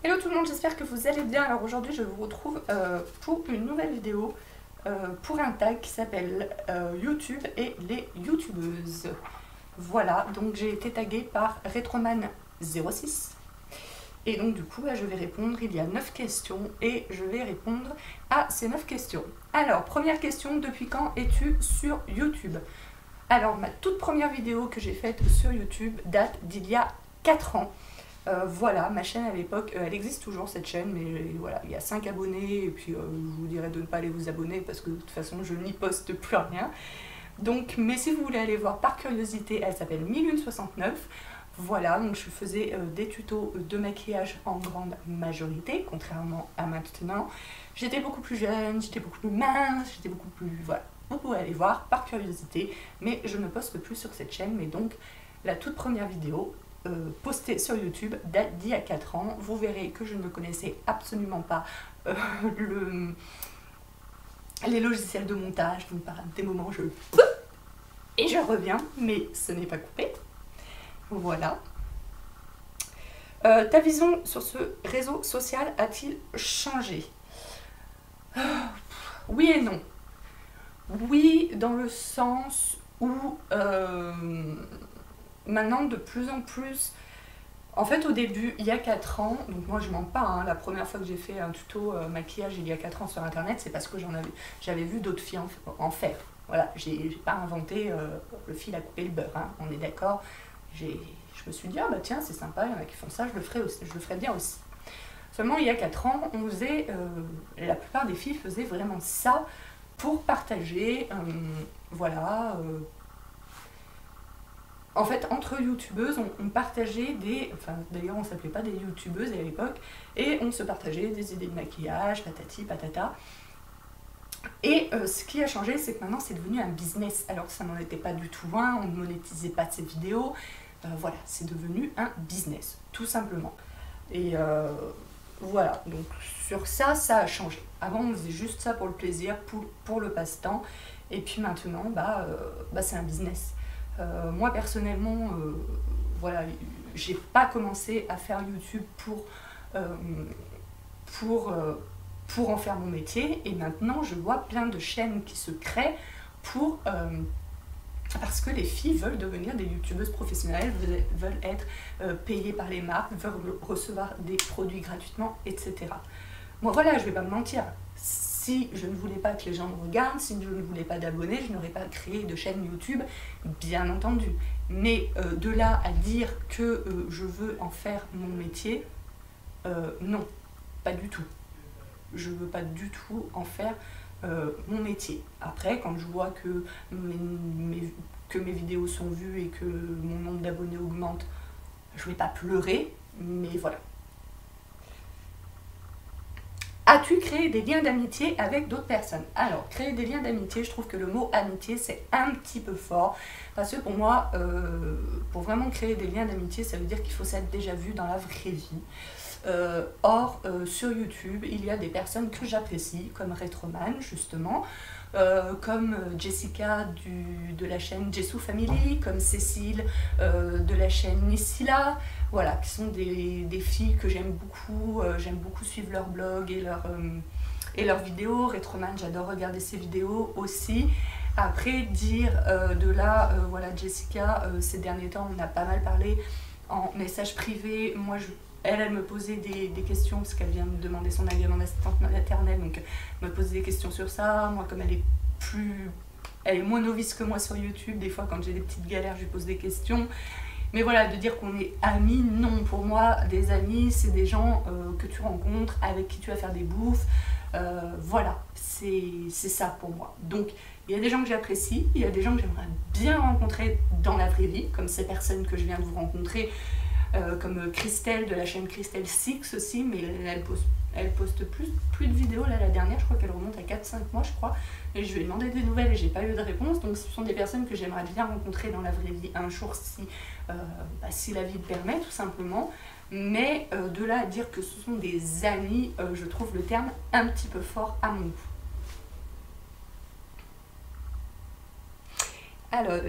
Hello tout le monde, j'espère que vous allez bien. Alors aujourd'hui je vous retrouve pour une nouvelle vidéo pour un tag qui s'appelle YouTube et les youtubeuses. Voilà, donc j'ai été taguée par Retroman06 et donc du coup je vais répondre, il y a 9 questions et je vais répondre à ces 9 questions. Alors première question, depuis quand es-tu sur YouTube? Alors ma toute première vidéo que j'ai faite sur YouTube date d'il y a 4 ans. Voilà, ma chaîne à l'époque, elle existe toujours cette chaîne, mais voilà, il y a 5 abonnés, et puis je vous dirais de ne pas aller vous abonner parce que de toute façon je n'y poste plus rien. Donc, mais si vous voulez aller voir par curiosité, elle s'appelle 1069. Voilà, donc je faisais des tutos de maquillage en grande majorité, contrairement à maintenant. J'étais beaucoup plus jeune, j'étais beaucoup plus mince, j'étais beaucoup plus... Voilà, vous pouvez aller voir par curiosité, mais je ne poste plus sur cette chaîne, mais donc la toute première vidéo postée sur YouTube date d'il y a 4 ans. Vous verrez que je ne connaissais absolument pas les logiciels de montage, donc par des moments je... Et je reviens, mais ce n'est pas coupé. Voilà. Ta vision sur ce réseau social a-t-il changé? Oui et non. Oui, dans le sens où maintenant de plus en plus, en fait au début, il y a 4 ans, donc moi je mens pas, hein, la première fois que j'ai fait un tuto maquillage il y a 4 ans sur internet, c'est parce que j'avais vu d'autres filles en faire. Voilà, j'ai pas inventé le fil à couper le beurre, hein, on est d'accord. Je me suis dit, ah bah tiens, c'est sympa, il y en a qui font ça, je le ferai bien aussi. Seulement, il y a 4 ans, on faisait, la plupart des filles faisaient vraiment ça pour partager, voilà. En fait, entre youtubeuses, on partageait des... Enfin, d'ailleurs, on s'appelait pas des youtubeuses à l'époque, et on se partageait des idées de maquillage, patati, patata. Et ce qui a changé, c'est que maintenant, c'est devenu un business. Alors, ça n'en était pas du tout loin, on ne monétisait pas ces vidéos. Voilà, c'est devenu un business, tout simplement. Et voilà, donc sur ça, ça a changé. Avant, on faisait juste ça pour le plaisir, pour le passe-temps. Et puis maintenant, c'est un business. Moi, personnellement, voilà, j'ai pas commencé à faire YouTube pour en faire mon métier. Et maintenant, je vois plein de chaînes qui se créent parce que les filles veulent devenir des youtubeuses professionnelles, veulent être payées par les marques, veulent recevoir des produits gratuitement, etc. Moi voilà, je vais pas me mentir, si je ne voulais pas que les gens me regardent, si je ne voulais pas d'abonnés, je n'aurais pas créé de chaîne YouTube, bien entendu. Mais de là à dire que je veux en faire mon métier, non, pas du tout. Je veux pas du tout en faire mon métier. Après, quand je vois que mes vidéos sont vues et que mon nombre d'abonnés augmente, je vais pas pleurer, mais voilà. As-tu créé des liens d'amitié avec d'autres personnes? Alors, créer des liens d'amitié, je trouve que le mot amitié, c'est un petit peu fort. Parce que pour moi, pour vraiment créer des liens d'amitié, ça veut dire qu'il faut s'être déjà vu dans la vraie vie. Or, sur YouTube, il y a des personnes que j'apprécie, comme Retroman, justement, comme Jessica de la chaîne Jessou Family, comme Cécile de la chaîne Nissila, voilà, qui sont des filles que j'aime beaucoup suivre leur blog et leurs vidéos. Retroman, j'adore regarder ses vidéos aussi. Après, dire de là, voilà, Jessica, ces derniers temps, on a pas mal parlé en message privé. Moi, elle me posait des questions parce qu'elle vient me demander son agrément d'assistante maternelle, donc me posait des questions sur ça. Moi, comme elle est moins novice que moi sur YouTube, des fois quand j'ai des petites galères, je lui pose des questions. Mais voilà, de dire qu'on est amis, non. Pour moi, des amis, c'est des gens que tu rencontres, avec qui tu vas faire des bouffes. Voilà, c'est ça pour moi. Donc, il y a des gens que j'apprécie, il y a des gens que j'aimerais bien rencontrer dans la vraie vie, comme ces personnes que je viens de vous rencontrer, comme Christelle de la chaîne Christelle Six aussi, mais elle poste plus de vidéos. Là, la dernière, je crois qu'elle remonte à 4-5 mois, je crois, et je lui ai demandé des nouvelles et j'ai pas eu de réponse. Donc ce sont des personnes que j'aimerais bien rencontrer dans la vraie vie un jour si la vie le permet, tout simplement. Mais de là à dire que ce sont des amis, je trouve le terme un petit peu fort à mon goût. Alors,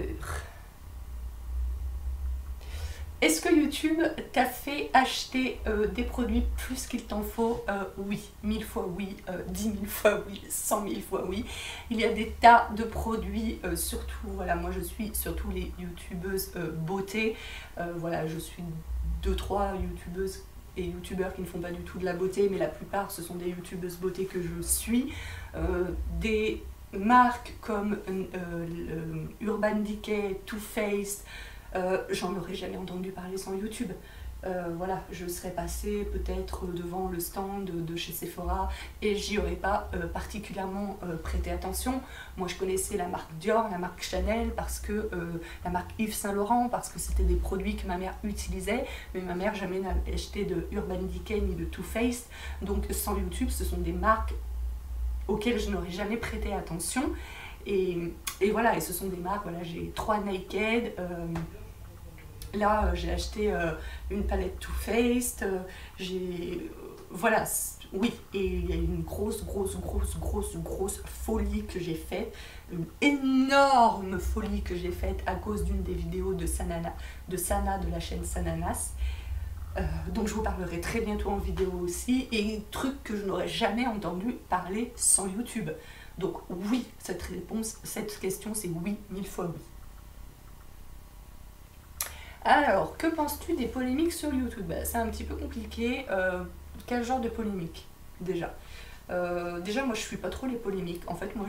est-ce que YouTube t'a fait acheter des produits plus qu'il t'en faut? Oui, 1000 fois oui, 10 000 fois oui, 100 000 fois oui. Il y a des tas de produits, surtout, voilà, moi je suis surtout les youtubeuses beauté. Voilà, je suis 2-3 youtubeuses et youtubeurs qui ne font pas du tout de la beauté, mais la plupart ce sont des youtubeuses beauté que je suis. Des marques comme Urban Decay, Too Faced, j'en aurais jamais entendu parler sans YouTube. Voilà, je serais passée peut-être devant le stand de chez Sephora et j'y aurais pas particulièrement prêté attention. Moi je connaissais la marque Dior, la marque Chanel, parce que la marque Yves Saint Laurent, parce que c'était des produits que ma mère utilisait, mais ma mère jamais n'a acheté de Urban Decay ni de Too Faced. Donc sans YouTube, ce sont des marques auxquelles je n'aurais jamais prêté attention. Et voilà, et ce sont des marques, voilà, j'ai 3 Naked. Là, j'ai acheté une palette Too Faced, voilà, oui, et il y a une grosse folie que j'ai faite, une énorme folie que j'ai faite à cause d'une des vidéos de Sana de la chaîne Sananas, dont je vous parlerai très bientôt en vidéo aussi, et truc que je n'aurais jamais entendu parler sans YouTube. Donc oui, cette question c'est oui, 1000 fois oui. Alors, que penses-tu des polémiques sur YouTube? C'est un petit peu compliqué. Quel genre de polémique, déjà? Déjà, moi, je suis pas trop les polémiques. En fait, moi,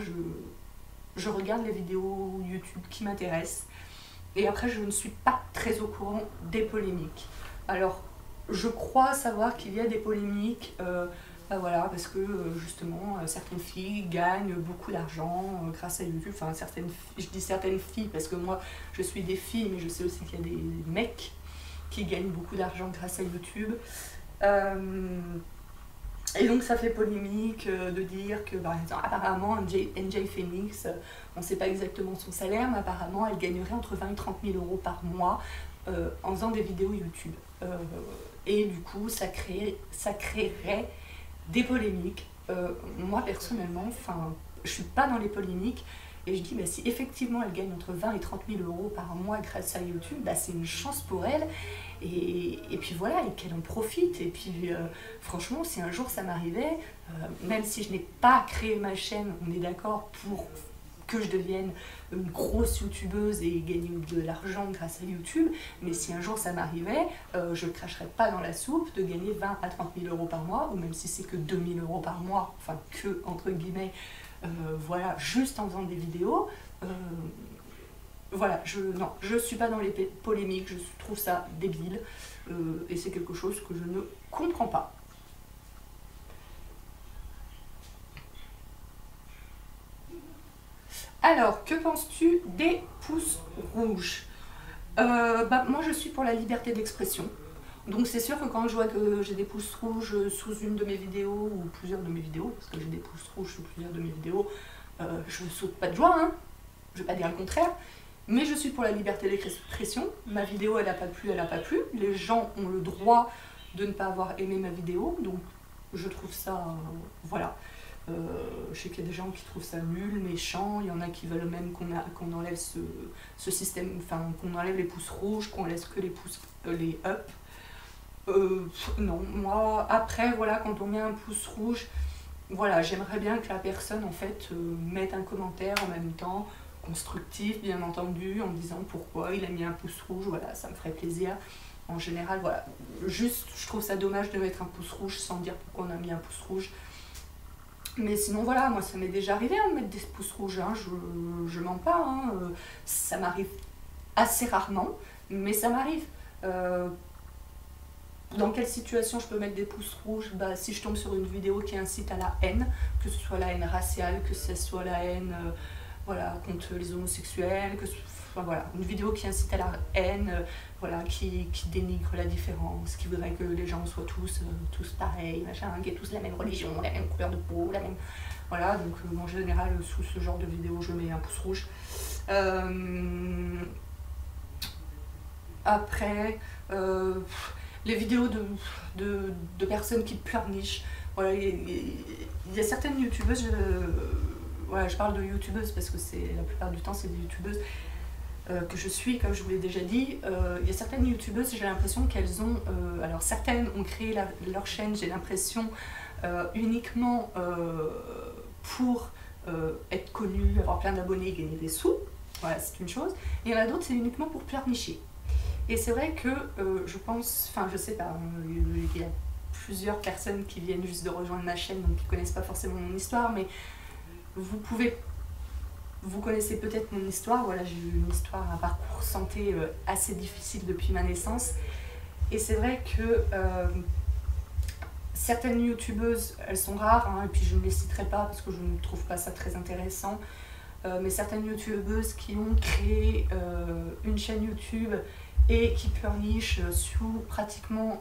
je regarde les vidéos YouTube qui m'intéressent. Et après, je ne suis pas très au courant des polémiques. Alors, je crois savoir qu'il y a des polémiques, voilà, parce que justement, certaines filles gagnent beaucoup d'argent grâce à YouTube. Enfin, je dis certaines filles parce que moi, je suis des filles, mais je sais aussi qu'il y a des mecs qui gagnent beaucoup d'argent grâce à YouTube. Et donc, ça fait polémique de dire que, par exemple, apparemment, NJ Phoenix, on ne sait pas exactement son salaire, mais apparemment, elle gagnerait entre 20 et 30 000 euros par mois en faisant des vidéos YouTube. Et du coup, ça créerait des polémiques. Moi personnellement, je suis pas dans les polémiques et je dis si effectivement elle gagne entre 20 et 30 000 euros par mois grâce à YouTube, c'est une chance pour elle et puis voilà, et qu'elle en profite. Et puis franchement, si un jour ça m'arrivait, même si je n'ai pas créé ma chaîne, on est d'accord, pour que je devienne une grosse youtubeuse et gagner de l'argent grâce à YouTube, mais si un jour ça m'arrivait, je ne cracherais pas dans la soupe de gagner 20 à 30 000 euros par mois, ou même si c'est que 2 000 euros par mois, enfin que entre guillemets, voilà, juste en faisant des vidéos. Voilà, je suis pas dans les polémiques, je trouve ça débile, et c'est quelque chose que je ne comprends pas. Alors, que penses-tu des pouces rouges? Moi, je suis pour la liberté d'expression. Donc, c'est sûr que quand je vois que j'ai des pouces rouges sous une de mes vidéos, ou plusieurs de mes vidéos, parce que j'ai des pouces rouges sous plusieurs de mes vidéos, je ne saute pas de joie, hein. Je ne vais pas dire le contraire. Mais je suis pour la liberté d'expression. Ma vidéo, elle n'a pas plu, elle n'a pas plu. Les gens ont le droit de ne pas avoir aimé ma vidéo. Donc, je trouve ça, voilà. Je sais qu'il y a des gens qui trouvent ça nul, méchant, il y en a qui veulent même qu'on enlève ce système, enfin qu'on enlève les pouces rouges, qu'on laisse que les pouces, les up. Non, moi, après, voilà, quand on met un pouce rouge, voilà, j'aimerais bien que la personne, en fait, mette un commentaire en même temps, constructif, bien entendu, en disant pourquoi il a mis un pouce rouge, voilà, ça me ferait plaisir. En général, voilà, juste, je trouve ça dommage de mettre un pouce rouge sans dire pourquoi on a mis un pouce rouge. Mais sinon, voilà, moi ça m'est déjà arrivé de mettre des pouces rouges, hein, je mens pas, hein, ça m'arrive assez rarement, mais ça m'arrive. Dans quelle situation je peux mettre des pouces rouges? Si je tombe sur une vidéo qui incite à la haine, que ce soit la haine raciale, que ce soit la haine voilà, contre les homosexuels, voilà, une vidéo qui incite à la haine, voilà, qui dénigre la différence, qui voudrait que les gens soient tous pareils, machin, qui aient tous la même religion, la même couleur de peau, la même... Voilà, donc en général, sous ce genre de vidéo, je mets un pouce rouge. Après, les vidéos de personnes qui pleurnichent, voilà, il y a certaines youtubeuses, voilà, je parle de youtubeuses parce que la plupart du temps c'est des youtubeuses, que je suis, comme je vous l'ai déjà dit. Il y a certaines youtubeuses, j'ai l'impression qu'elles ont... alors certaines ont créé leur chaîne, j'ai l'impression, uniquement pour être connues, avoir plein d'abonnés, gagner des sous. Voilà, c'est une chose. Et il y en a d'autres, c'est uniquement pour pleurnicher. Et c'est vrai que je pense, enfin je sais pas, il y a plusieurs personnes qui viennent juste de rejoindre ma chaîne, donc qui connaissent pas forcément mon histoire, mais vous connaissez peut-être mon histoire. Voilà, j'ai eu une histoire, un parcours santé assez difficile depuis ma naissance. Et c'est vrai que certaines youtubeuses, elles sont rares, hein, et puis je ne les citerai pas parce que je ne trouve pas ça très intéressant, mais certaines youtubeuses qui ont créé une chaîne YouTube et qui pleurnichent sur pratiquement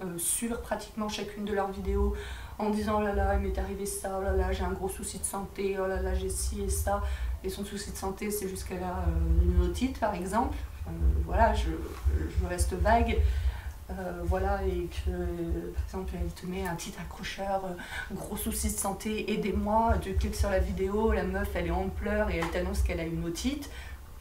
chacune de leurs vidéos en disant oh là là, il m'est arrivé ça, oh là là, j'ai un gros souci de santé, oh là là, j'ai ci et ça. Et son souci de santé, c'est juste qu'elle a une otite, par exemple. Voilà, je reste vague. Voilà, et que, par exemple, elle te met un petit accrocheur, gros souci de santé, aidez-moi, tu cliques sur la vidéo, la meuf, elle est en pleurs et elle t'annonce qu'elle a une otite.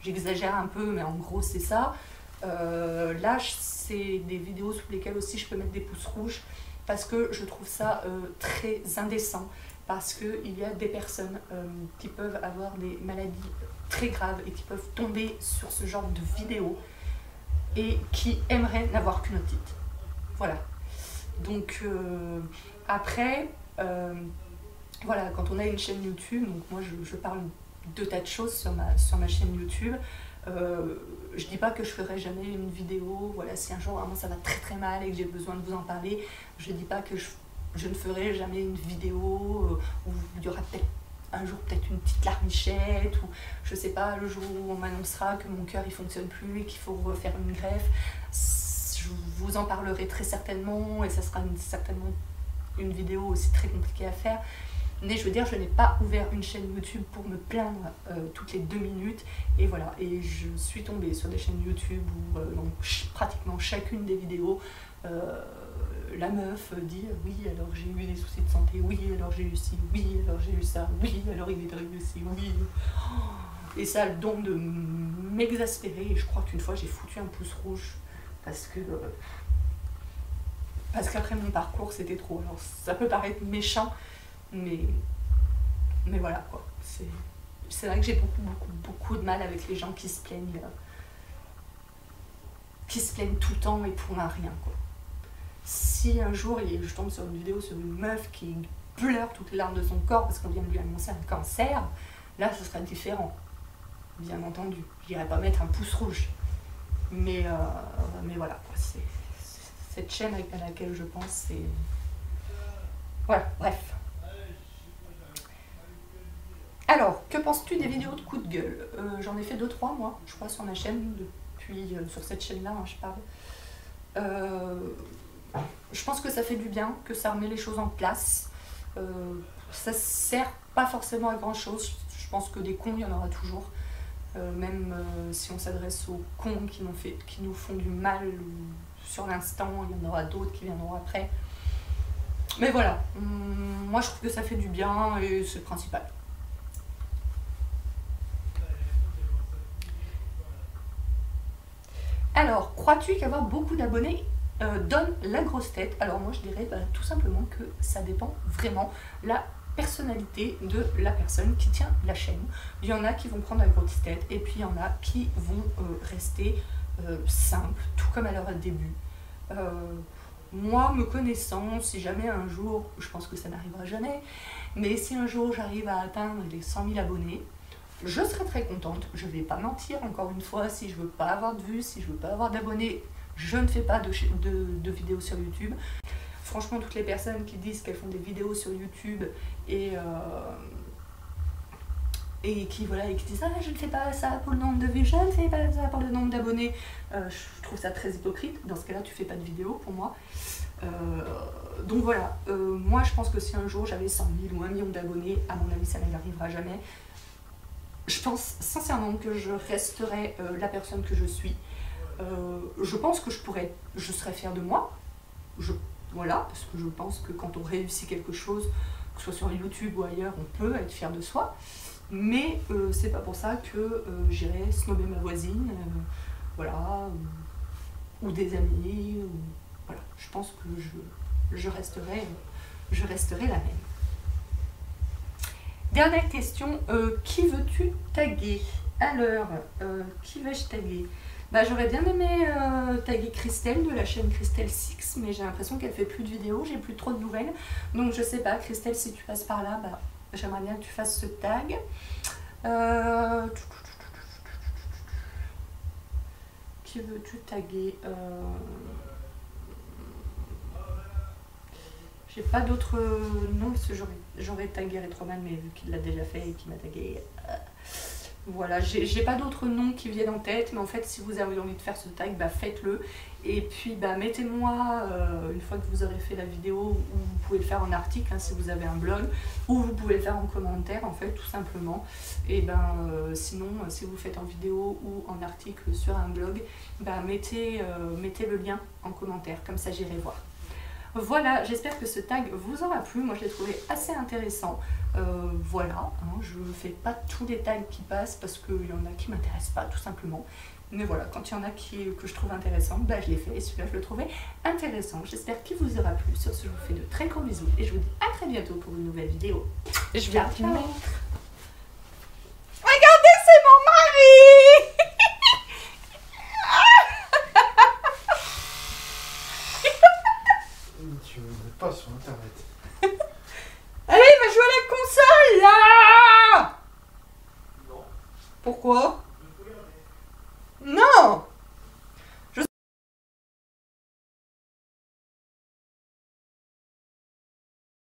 J'exagère un peu, mais en gros, c'est ça. Là, c'est des vidéos sous lesquelles aussi je peux mettre des pouces rouges parce que je trouve ça très indécent, parce qu'il y a des personnes qui peuvent avoir des maladies très graves et qui peuvent tomber sur ce genre de vidéos et qui aimeraient n'avoir qu'une otite. Voilà. Donc après, voilà, quand on a une chaîne YouTube, donc moi je parle de tas de choses sur ma chaîne YouTube. Je dis pas que je ferai jamais une vidéo, voilà, si un jour vraiment ça va très très mal et que j'ai besoin de vous en parler, je dis pas que je ne ferai jamais une vidéo où il y aura peut-être un jour peut-être une petite larmichette, ou je sais pas, le jour où on m'annoncera que mon cœur il fonctionne plus et qu'il faut refaire une greffe. Je vous en parlerai très certainement et ça sera certainement une vidéo aussi très compliquée à faire. Mais je veux dire, je n'ai pas ouvert une chaîne YouTube pour me plaindre toutes les 2 minutes. Et voilà, et je suis tombée sur des chaînes YouTube où dans pratiquement chacune des vidéos, la meuf dit oui, alors j'ai eu des soucis de santé, oui, alors j'ai eu ci, oui, alors j'ai eu ça, oui, alors il est arrivé ci, oui. Et ça a le don de m'exaspérer. Et je crois qu'une fois, j'ai foutu un pouce rouge parce qu'après mon parcours, c'était trop. Alors ça peut paraître méchant, mais voilà quoi. C'est vrai que j'ai beaucoup de mal avec les gens qui se plaignent tout le temps et pour un rien quoi. Si un jour je tombe sur une vidéo sur une meuf qui pleure toutes les larmes de son corps parce qu'on vient de lui annoncer un cancer, là ce serait différent, bien entendu. J'irais pas mettre un pouce rouge, mais voilà quoi. Cette chaîne à laquelle je pense, c'est... Voilà, bref. Alors, que penses-tu des vidéos de coup de gueule? J'en ai fait 2-3 moi, je crois, sur ma chaîne, depuis, sur cette chaîne-là, hein, je parle. Je pense que ça fait du bien, que ça remet les choses en place. Ça sert pas forcément à grand-chose, je pense que des cons, il y en aura toujours. Même si on s'adresse aux cons qui nous font du mal sur l'instant, il y en aura d'autres qui viendront après. Mais voilà, moi je trouve que ça fait du bien et c'est le principal. Alors, crois-tu qu'avoir beaucoup d'abonnés donne la grosse tête? Alors moi je dirais tout simplement que ça dépend vraiment la personnalité de la personne qui tient la chaîne. Il y en a qui vont prendre la grosse tête et puis il y en a qui vont rester simples, tout comme à leur début. Moi, me connaissant, si jamais un jour, je pense que ça n'arrivera jamais, mais si un jour j'arrive à atteindre les 100 000 abonnés, je serai très contente. Je ne vais pas mentir, encore une fois, si je ne veux pas avoir de vues, si je ne veux pas avoir d'abonnés, je ne fais pas de vidéos sur YouTube. Franchement, toutes les personnes qui disent qu'elles font des vidéos sur YouTube et qui disent ah, je ne fais pas ça pour le nombre de vues, je ne fais pas ça pour le nombre d'abonnés, je trouve ça très hypocrite. Dans ce cas là tu fais pas de vidéo pour moi. Donc voilà, moi je pense que si un jour j'avais 100 000 ou 1 million d'abonnés, à mon avis ça n'arrivera jamais, je pense sincèrement que je resterai la personne que je suis. Je pense que je serais fière de moi, voilà, parce que je pense que quand on réussit quelque chose, que ce soit sur YouTube ou ailleurs, on peut être fier de soi. Mais c'est pas pour ça que j'irai snobber ma voisine, voilà, ou des amis, ou, voilà, je pense que je resterai la même. Dernière question, qui veux-tu taguer? Alors, qui vais-je taguer? Bah, j'aurais bien aimé taguer Christelle de la chaîne Christelle Six, mais j'ai l'impression qu'elle fait plus de vidéos, j'ai plus trop de nouvelles. Donc je sais pas, Christelle, si tu passes par là, bah, j'aimerais bien que tu fasses ce tag. Qui veux-tu taguer? J'ai pas d'autres noms, parce que j'aurais tagué Retroman, mais vu qu'il l'a déjà fait et qu'il m'a tagué... Voilà, j'ai pas d'autres noms qui viennent en tête, mais en fait, si vous avez envie de faire ce tag, bah, faites-le. Et puis, bah, mettez-moi, une fois que vous aurez fait la vidéo, ou vous pouvez le faire en article, hein, si vous avez un blog, ou vous pouvez le faire en commentaire, en fait, tout simplement. Et ben, sinon, si vous faites en vidéo ou en article sur un blog, bah, mettez le lien en commentaire, comme ça j'irai voir. Voilà, j'espère que ce tag vous aura plu. Moi, je l'ai trouvé assez intéressant. Voilà, hein, je ne fais pas tous les tags qui passent parce qu'il y en a qui ne m'intéressent pas, tout simplement. Mais voilà, quand il y en a que je trouve intéressant, bah, je les fais. Et celui-là, je le trouvais intéressant. J'espère qu'il vous aura plu. Sur ce, je vous fais de très gros bisous. Et je vous dis à très bientôt pour une nouvelle vidéo. Je vais te mettre... Regardez, c'est mon mari! Tu me mets pas sur internet. Allez, va jouer à la console là! Non. Pourquoi?